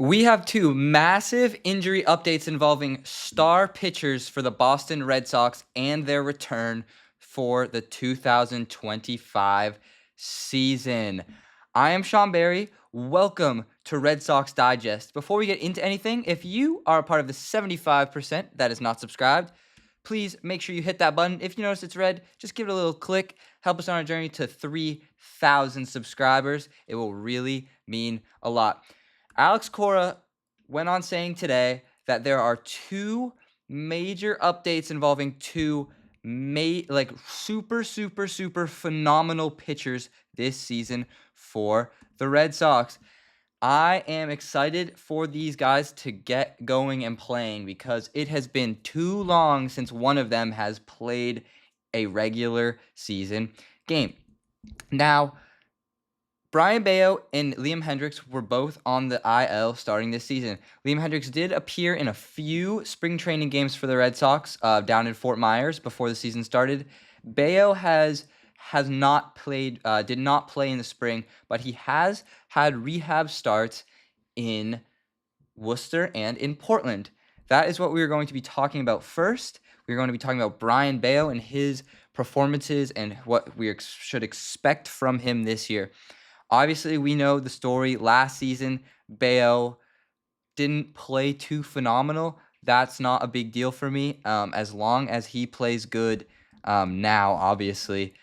We have two massive injury updates involving star pitchers for the Boston Red Sox and their return for the 2025 season. I am Sean Barry. Welcome to Red Sox Digest. Before we get into anything, if you are a part of the 75% that is not subscribed, please make sure you hit that button. If you notice it's red, just give it a little click. Help us on our journey to 3,000 subscribers. It will really mean a lot. Alex Cora went on saying today that there are two major updates involving two super phenomenal pitchers this season for the Red Sox. I am excited for these guys to get going and playing because it has been too long since one of them has played a regular season game. Now, Brayan Bello and Liam Hendriks were both on the IL starting this season. Liam Hendriks did appear in a few spring training games for the Red Sox down in Fort Myers before the season started. Bello has not played, did not play in the spring, but he has had rehab starts in Worcester and in Portland. That is what we are going to be talking about first. We're going to be talking about Brayan Bello and his performances and what we should expect from him this year. Obviously, we know the story. Last season, Bello didn't play too phenomenal. That's not a big deal for me, as long as he plays good now, obviously.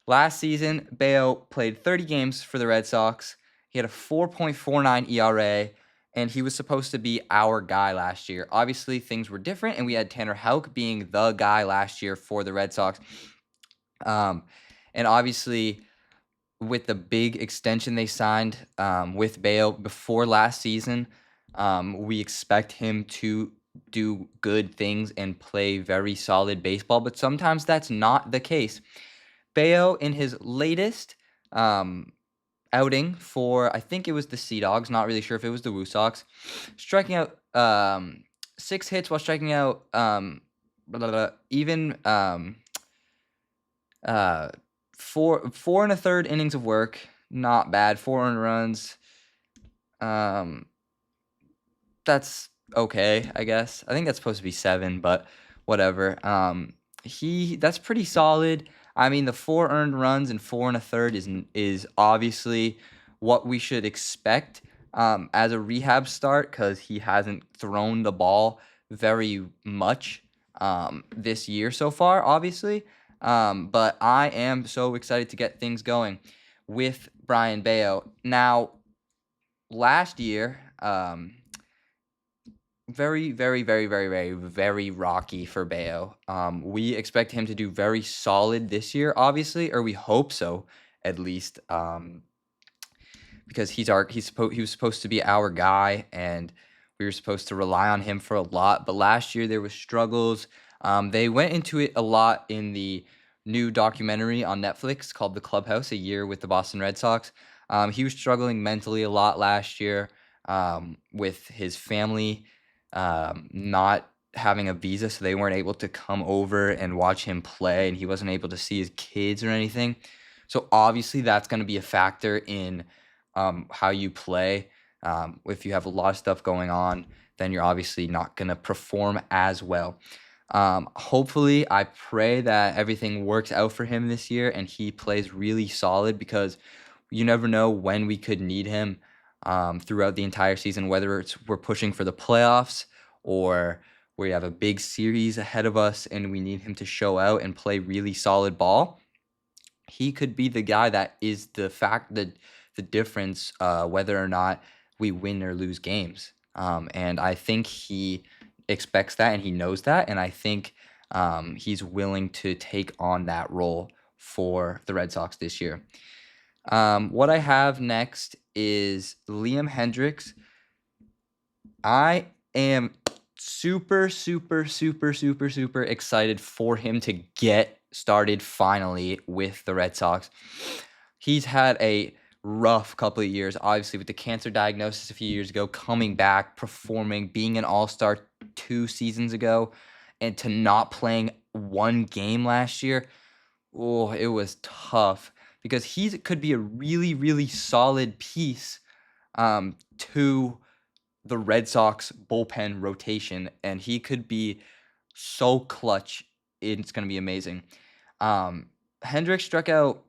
Last season, Bello played 30 games for the Red Sox. He had a 4.49 ERA, and he was supposed to be our guy last year. Obviously, things were different, and we had Tanner Houck being the guy last year for the Red Sox. And obviously, with the big extension they signed with Bello before last season, we expect him to do good things and play very solid baseball, but sometimes that's not the case. Bello, in his latest outing for, I think it was the Sea Dogs, not really sure if it was the Woo Sox, striking out 6 hits while striking out four and a third innings of work. Not bad. 4 earned runs. That's okay, I guess. I think that's supposed to be 7, but whatever. That's pretty solid. I mean, the 4 earned runs and 4 and a third is obviously what we should expect as a rehab start, because he hasn't thrown the ball very much this year so far, obviously. But I am so excited to get things going with Brayan Bello. Now, last year, very rocky for Bello. We expect him to do very solid this year, obviously, or we hope so, at least, because he was supposed to be our guy, and we were supposed to rely on him for a lot. But last year there was struggles. They went into it a lot in the new documentary on Netflix called The Clubhouse, A Year with the Boston Red Sox. He was struggling mentally a lot last year with his family not having a visa, so they weren't able to come over and watch him play, and he wasn't able to see his kids or anything. So obviously that's going to be a factor in how you play. If you have a lot of stuff going on, then you're obviously not going to perform as well. Hopefully, I pray that everything works out for him this year and he plays really solid, because you never know when we could need him throughout the entire season, whether we're pushing for the playoffs or we have a big series ahead of us and we need him to show out and play really solid ball. He could be the guy that is the difference whether or not we win or lose games. And I think he expects that and he knows that, and I think he's willing to take on that role for the Red Sox this year. What I have next is Liam Hendriks. I am super excited for him to get started finally with the Red Sox. He's had a rough couple of years, obviously, with the cancer diagnosis a few years ago, coming back, performing, being an all-star 2 seasons ago, and to not playing one game last year. Oh, it was tough, because he could be a really solid piece to the Red Sox bullpen rotation, and he could be so clutch. It's going to be amazing. Hendriks struck out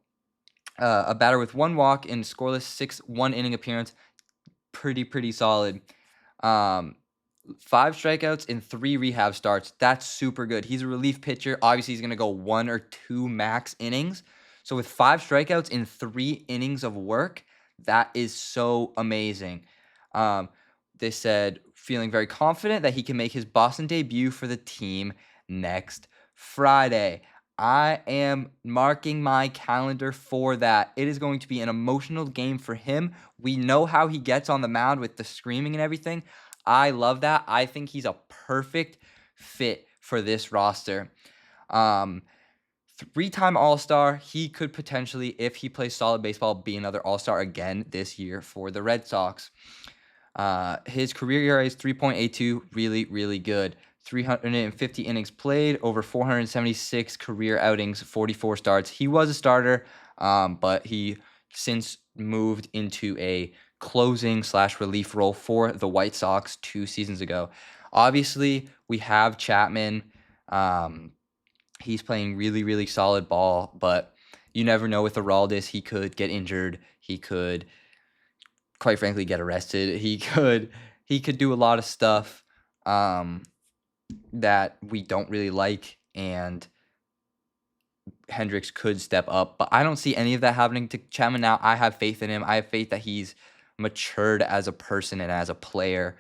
a batter with 1 walk in scoreless 6 1-inning appearance. Pretty solid. 5 strikeouts in 3 rehab starts. That's super good. He's a relief pitcher. Obviously, he's going to go 1 or 2 max innings. So with 5 strikeouts in 3 innings of work, that is so amazing. They said feeling very confident that he can make his Boston debut for the team next Friday. I am marking my calendar for that. It is going to be an emotional game for him. We know how he gets on the mound with the screaming and everything. I love that. I think he's a perfect fit for this roster. 3-time All-Star. He could potentially, if he plays solid baseball, be another All-Star again this year for the Red Sox. His career ERA is 3.82, really good. 350 innings played, over 476 career outings, 44 starts. He was a starter, but he since moved into a closing/relief role for the White Sox 2 seasons ago. Obviously, we have Chapman. He's playing really solid ball, but you never know with Aroldis. He could get injured. He could, quite frankly, get arrested. He could do a lot of stuff that we don't really like, and Hendriks could step up, but I don't see any of that happening to Chapman now. I have faith in him. I have faith that he's matured as a person and as a player,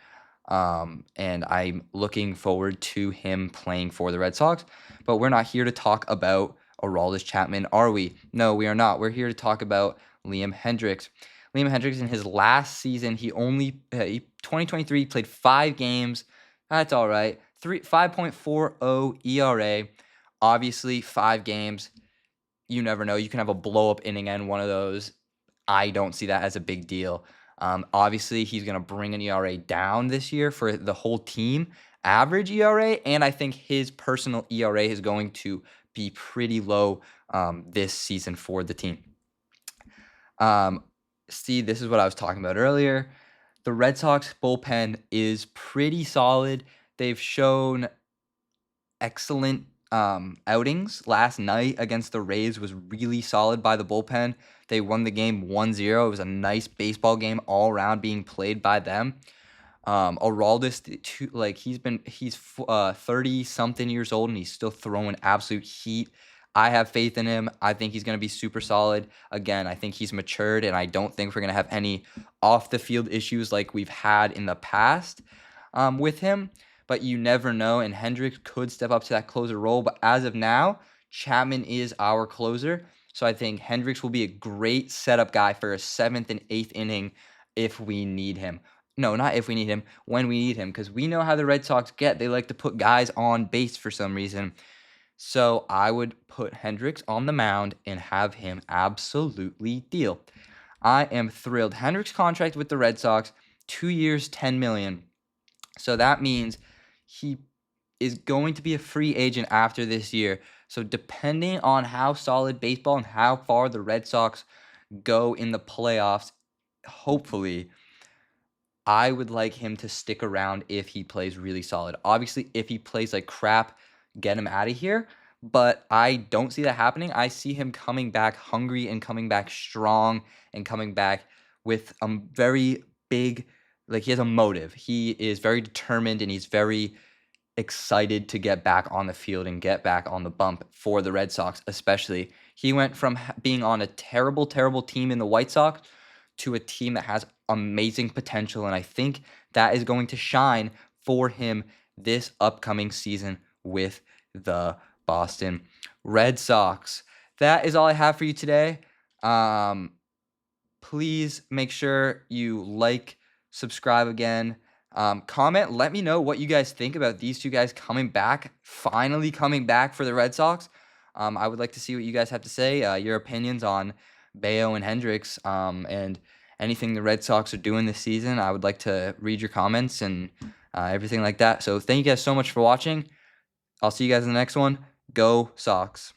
and I'm looking forward to him playing for the Red Sox. But we're not here to talk about Aroldis Chapman, are we? No, we are not. We're here to talk about Liam Hendriks. Liam Hendriks, in his last season, he 2023 played 5 games. That's all right. 5.40 ERA. Obviously, 5 games. You never know. You can have a blow-up inning in one of those. I don't see that as a big deal. Obviously, he's going to bring an ERA down this year for the whole team average ERA, and I think his personal ERA is going to be pretty low this season for the team. See, this is what I was talking about earlier. The Red Sox bullpen is pretty solid. They've shown excellent outings. Last night against the Rays was really solid by the bullpen. They won the game 1-0. It was a nice baseball game all around being played by them. Aroldis, he's 30 something years old and he's still throwing absolute heat. I have faith in him. I think he's going to be super solid. Again, I think he's matured, and I don't think we're going to have any off the field issues like we've had in the past with him. But you never know, and Hendriks could step up to that closer role. But as of now, Chapman is our closer. So I think Hendriks will be a great setup guy for a 7th and 8th inning if we need him. No, not if we need him, when we need him. Because we know how the Red Sox get. They like to put guys on base for some reason. So I would put Hendriks on the mound and have him absolutely deal. I am thrilled. Hendriks' contract with the Red Sox, 2 years, $10 million. So that means he is going to be a free agent after this year. So depending on how solid baseball and how far the Red Sox go in the playoffs, hopefully, I would like him to stick around if he plays really solid. Obviously, if he plays like crap, get him out of here. But I don't see that happening. I see him coming back hungry and coming back strong and coming back with a very big, he has a motive. He is very determined and he's very excited to get back on the field and get back on the bump for the Red Sox, especially. He went from being on a terrible team in the White Sox to a team that has amazing potential, and I think that is going to shine for him this upcoming season with the Boston Red Sox. That is all I have for you today. Please make sure you like, subscribe again, comment, let me know what you guys think about these 2 guys finally coming back for the Red Sox. I would like to see what you guys have to say, your opinions on Bello and Hendriks, and anything the Red Sox are doing this season. I would like to read your comments and everything like that. So thank you guys so much for watching. I'll see you guys in the next one. Go Sox.